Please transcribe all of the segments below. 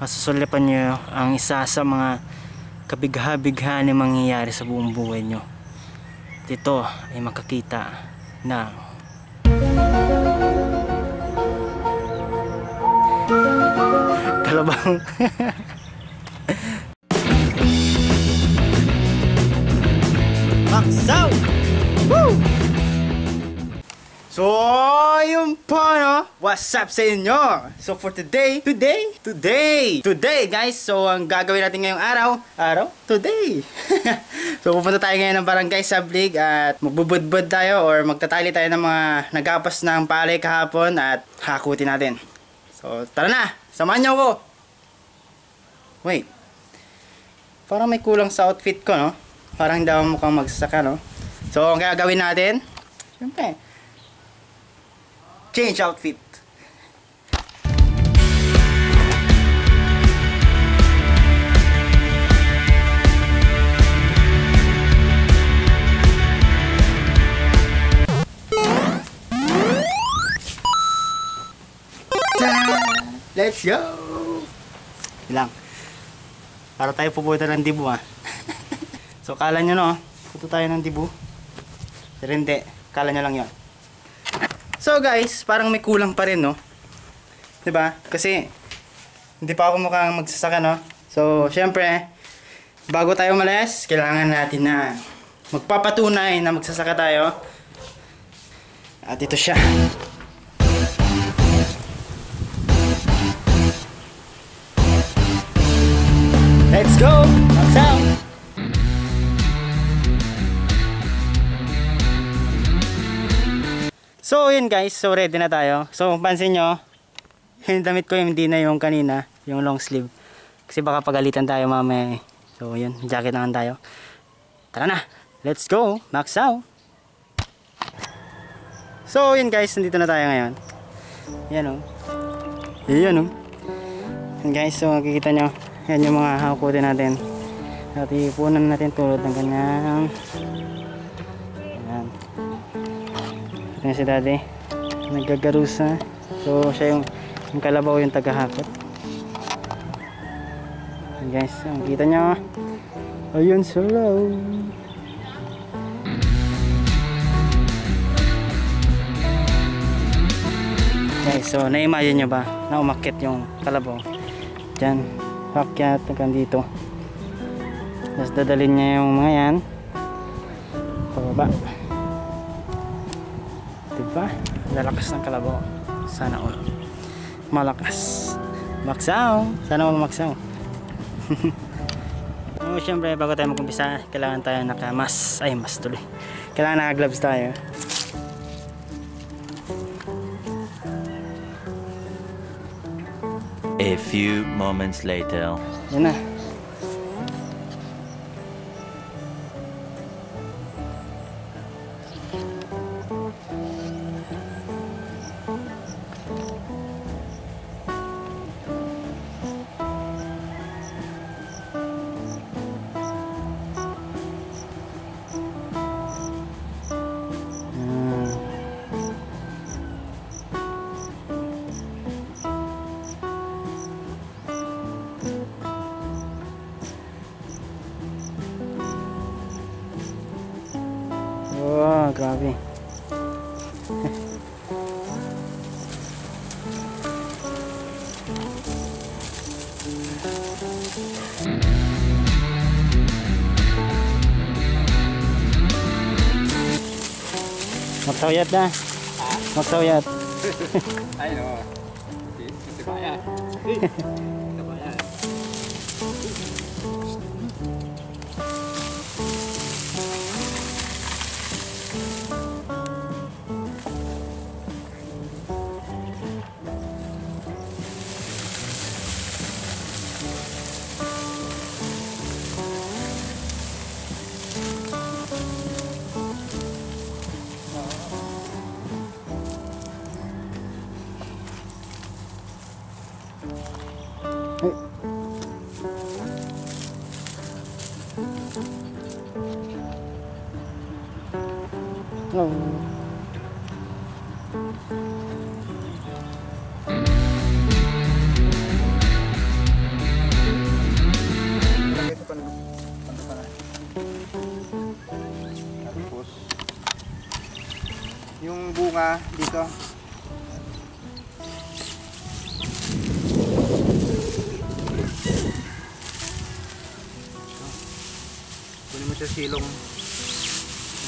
masusulipan nyo ang isa sa mga kabigha-bigha na mangyayari sa buong buhay nyo. At ito ay makakita ng kalabang. Maksaw! Woo! So, yun po, no? What's up sa inyo? So, for today, guys, so, ang gagawin natin ngayong today. So, pupunta tayo ngayon ng Barangay Sablig at magbubudbud tayo or magtatali tayo ng mga nagapas ng palay kahapon at hakutin natin. So, tara na! Samahan niyo ako! Wait. Parang may kulang sa outfit ko, no? Parang hindi ako mukhang magsasaka, no? So, ang gagawin natin, syempre, change outfit. Let's go! Ilang. Para tayo pupunta ng Dibu, ha. So, kala nyo, no? Pupunta tayo ng Dibu. Pero hindi. Kala nyo lang yun. So guys, parang may kulang pa rin, no? 'Di ba? Kasi hindi pa ako mukhang magsasaka, no? So, syempre, bago tayo umalis, kailangan natin na magpapatunay na magsasaka tayo. At ito siya. Let's go! Magsaw! So yun guys, so ready na tayo. So pansin nyo, yung damit ko hindi na yung kanina, yung long sleeve. Kasi baka pagalitan tayo mamaya. So yun, jacket naman tayo. Tara na, let's go, Maksaw! So yun guys, nandito na tayo ngayon. Yan o. Yan o. Yan guys, so makikita nyo, yan yung mga hakutin natin. At ipunan natin tulad ng kanyang. Yan. Yan si daddy, naggagarusa. So siya yung kalabaw, yung tagahakot. Yan guys, makikita nyo. Ayun, solo. Guys, so na-imagine nyo ba na umakyat yung kalabaw dyan, pakyat hanggang dito, tapos dadalhin niya yung mga yan pababa. Diba? Lalakas ng kalabaw. Sana all malakas. Maksaw! Sana all maksaw. So, syempre bago tayo mag-umpisa, kailangan tayo mas tuloy. Kailangan naka-gloves tayo. A few moments later. Yan na. Wow, grabe. Magsawyat na. Magsawyat. Ay, no. Kasi kaya. dito. Kunin mo siya silong.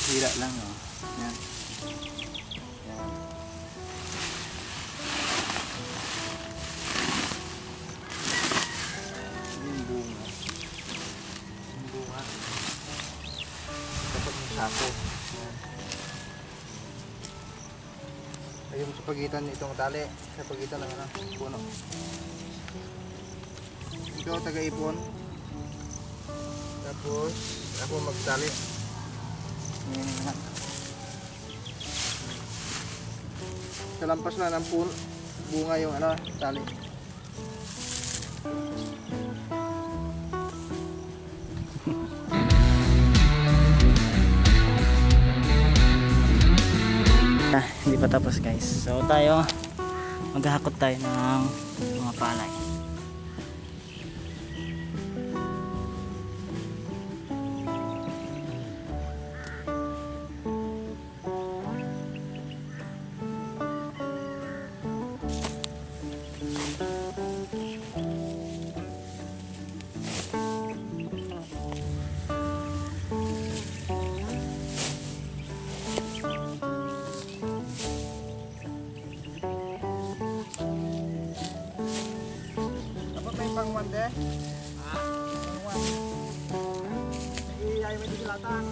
Sira lang, oh. Yan. Yan. Yung bunga. Yung bunga. Dapat mo sako. Yan. Ayun sa pagitan itong tali. Sa pagitan ng ano, puno. Ikaw taga-ipon. Tapos ako magtali. Yan na. Kalampas na ng bunga yung ano, tali. Hindi pa tapos guys. So tayo maghahakot tayo ng mga palay. Pangwan deh. Pangwan. Iya, may disilatan.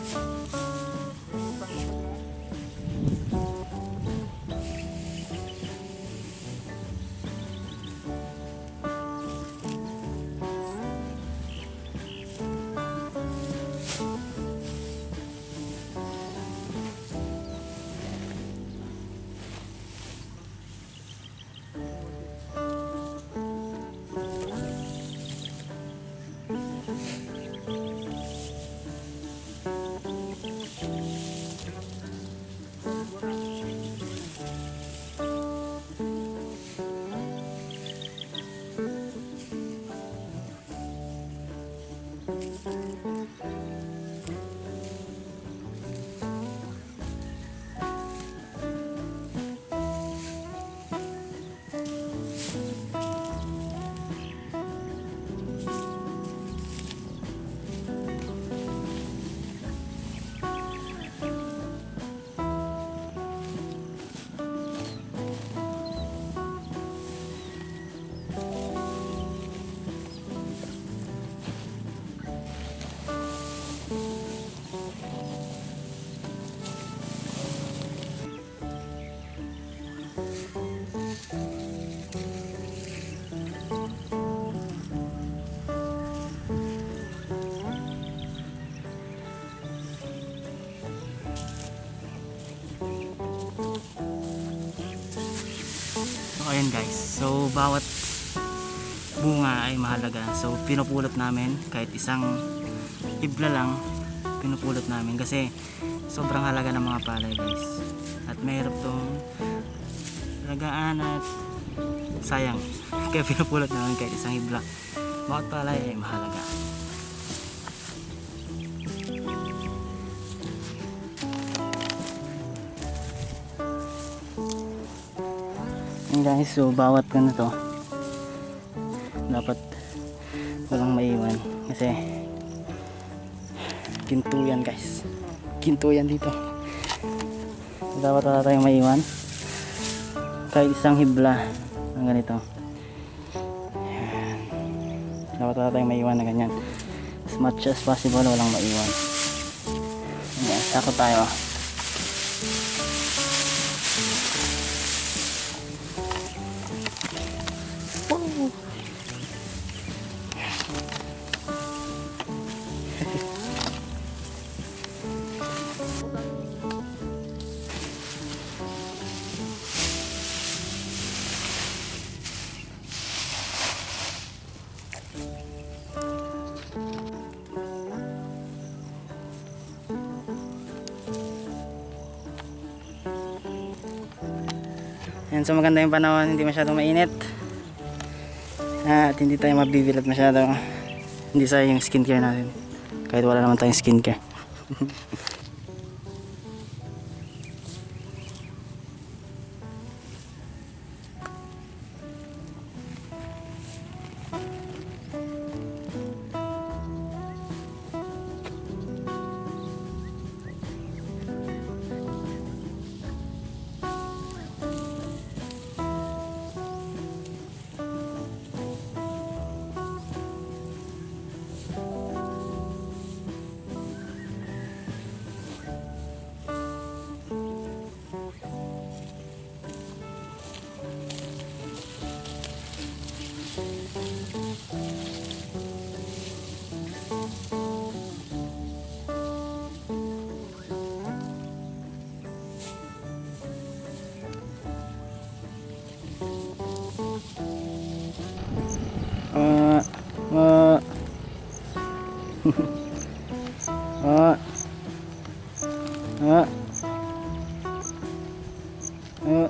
So ayun guys, so bawat bunga ay mahalaga. So pinupulot namin kahit isang ibla lang, pinupulot namin kasi sobrang halaga ng mga palay guys. At mahirap tong lagaan at sayang. Kaya pinupulot namin kahit isang ibla. Bawat palay ay mahalaga. Guys, so bawat ganito dapat walang maiwan kasi ginto yan guys, ginto yan dito. Dapat wala tayong maiwan kahit isang hibla ng ganito. Ayan. Dapat wala tayong maiwan na ganyan, as much as possible walang maiwan. Ayan, sako tayo. Yan, so maganda yung panahon, hindi masyadong mainit at hindi tayo mabibilat masyado, hindi sayang yung skincare natin kahit wala naman tayong skincare. Ah. Ah. Ah.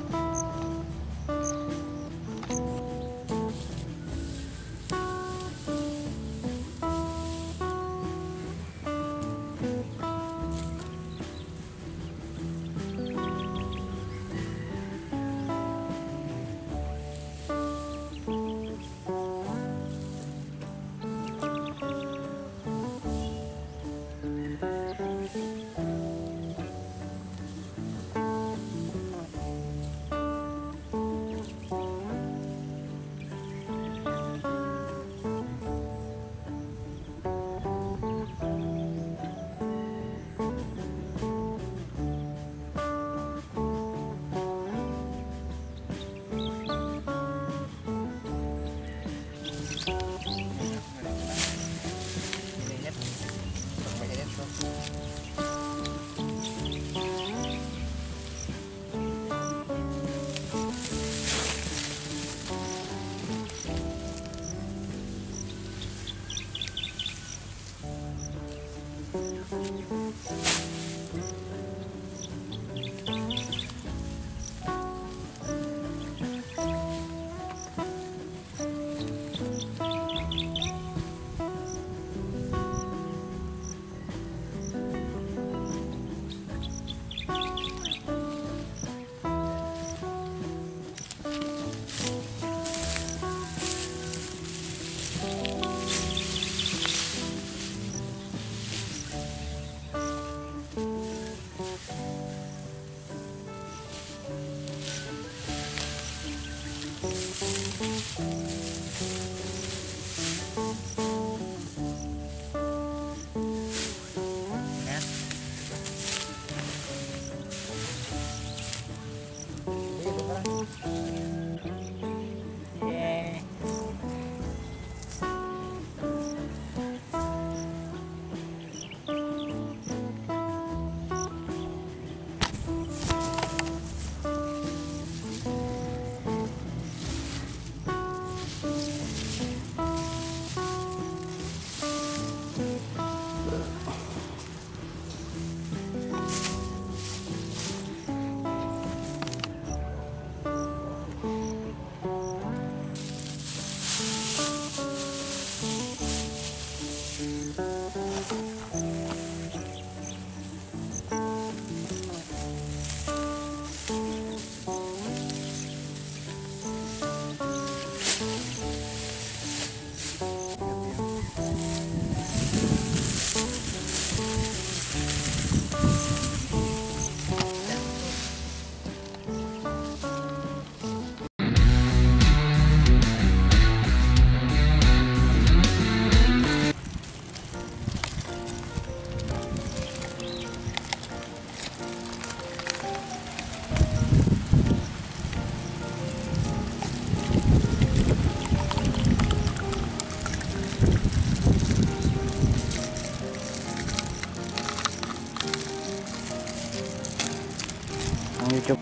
Ang YouTube.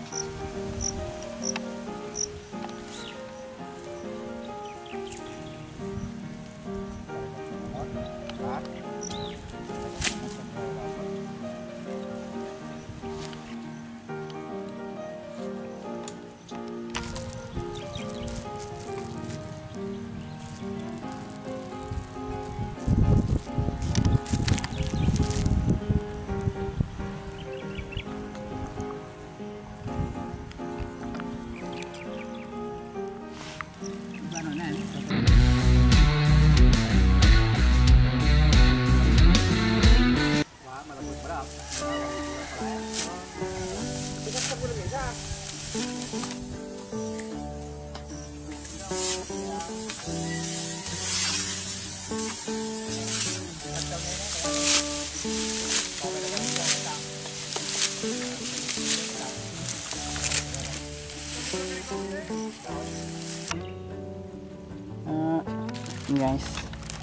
Guys,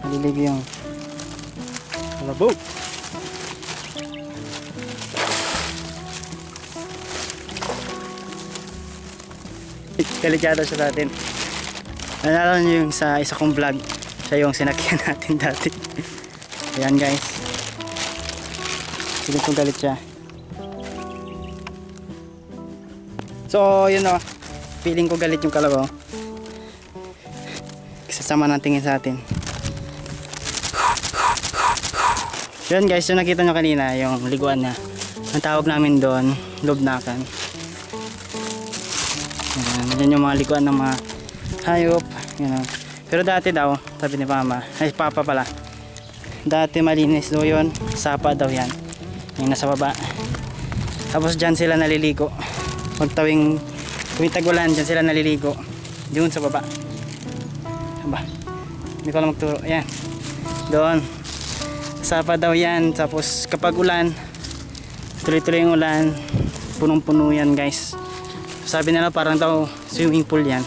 nalilig yung labog. Kaligado siya sa atin. Nalala nyo yung sa isa kong vlog, siya yung sinakyan natin dati. Ayan guys. Feeling ko galit siya. So yun o. Feeling ko galit yung kalabaw. Kasama ng tingin sa atin. Yun guys, yung nakita nyo kanina, yung liguan na. Ang tawag namin doon, lubnakan. Yan yung mga liguan ng mga hayop. Yan. Pero dati daw, sabi ni mama, ay papa pala. Dati malinis daw yun, sapa daw yan. Yung nasa baba. Tapos dyan sila naliligo. Pag tuwing tagulan, dyan sila naliligo. Doon sa baba. Aba, hindi ko alam magturo. Ayan. Doon. Sapa daw yan. Tapos kapag ulan, tuloy-tuloy yung ulan, punong-puno yan guys. Sabi nila parang daw swimming pool yan.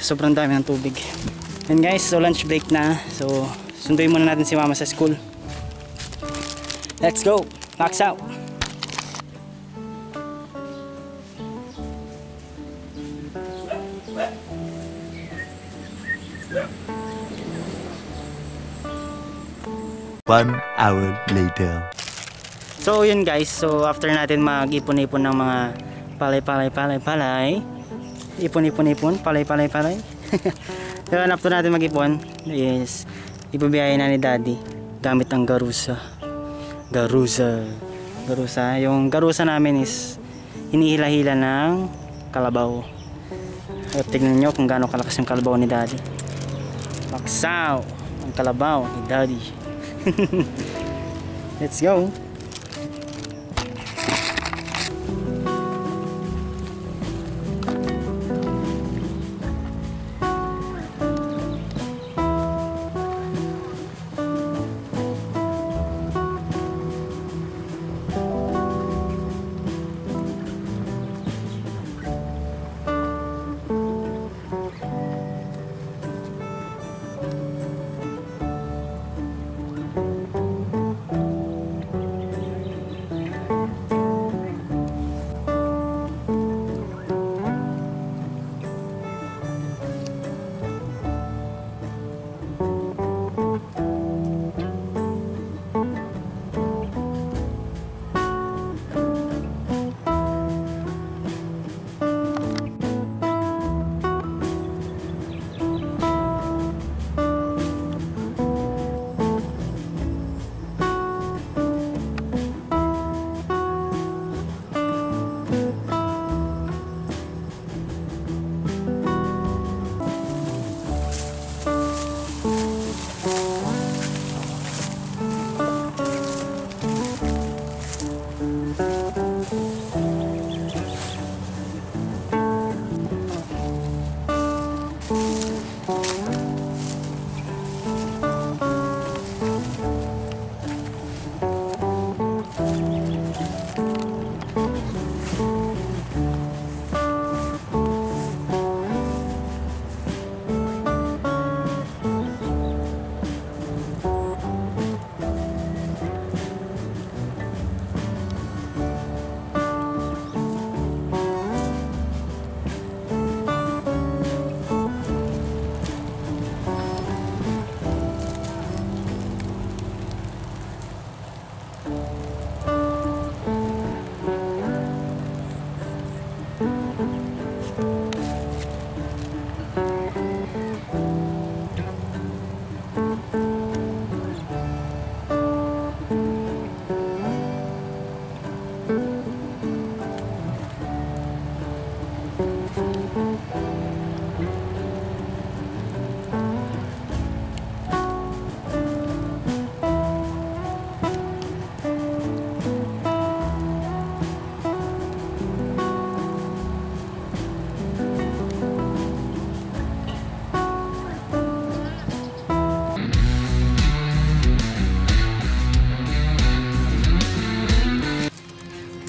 Sobrang dami ng tubig. And guys, so lunch break na. So sunduin muna natin si mama sa school. Let's go! Max out! One hour later. So yun guys, so after natin mag-ipon-ipon ng mga palay. Ipon, palay. Yun, after natin mag-ipon is ibabiyahin na ni daddy gamit ang garusa. Yung garusa namin is hinihila-hila ng kalabaw. At tignan nyo kung gaano kalakas yung kalabaw ni daddy. Paksaw ang kalabaw ni daddy. Let's go.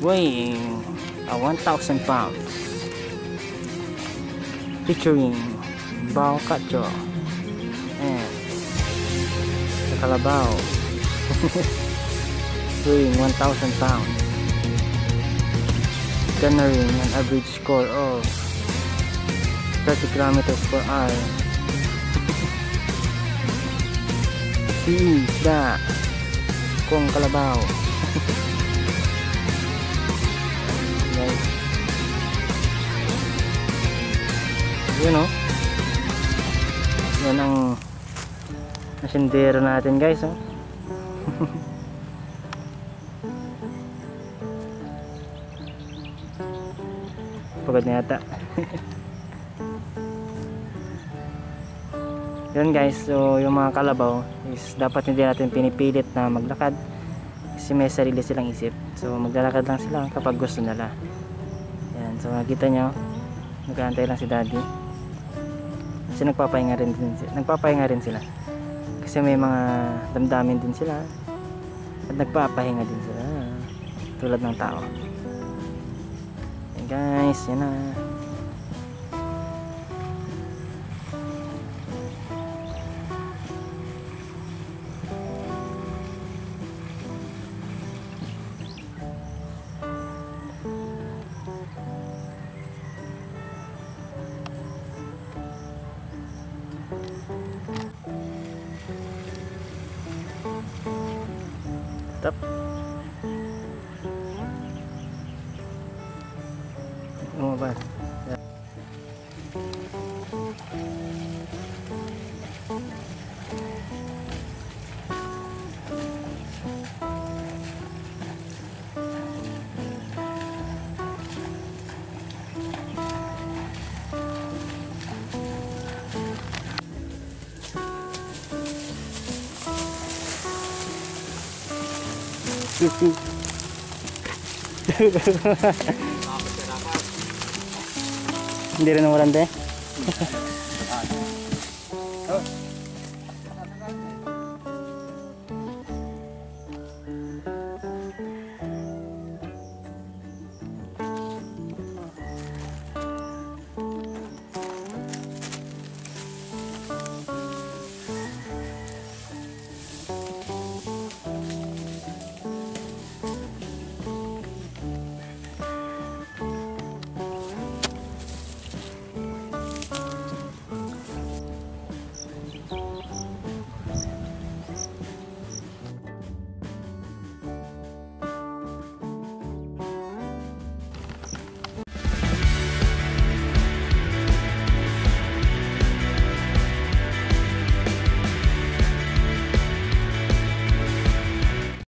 Weighing 1,000 pounds, featuring bao kacho and the kalabaw. Weighing 1,000 pounds, generating an average score of 30 kilometers per hour. Isda. Kung kalabaw. Guys. Yun oh. Yan ang asindero natin guys oh. Pagod na yata. Yun guys, so yung mga kalabaw is dapat hindi natin pinipilit na maglakad kasi may sarili silang isip. So maglalakad lang sila kapag gusto nila. Yan, so nakita nyo, nag-aantay lang si daddy kasi nagpapahinga rin sila kasi may mga damdamin din sila at nagpapahinga din sila tulad ng tao. Yan guys, yan na. Stop. Lumabas. Hindi rin nawalan de.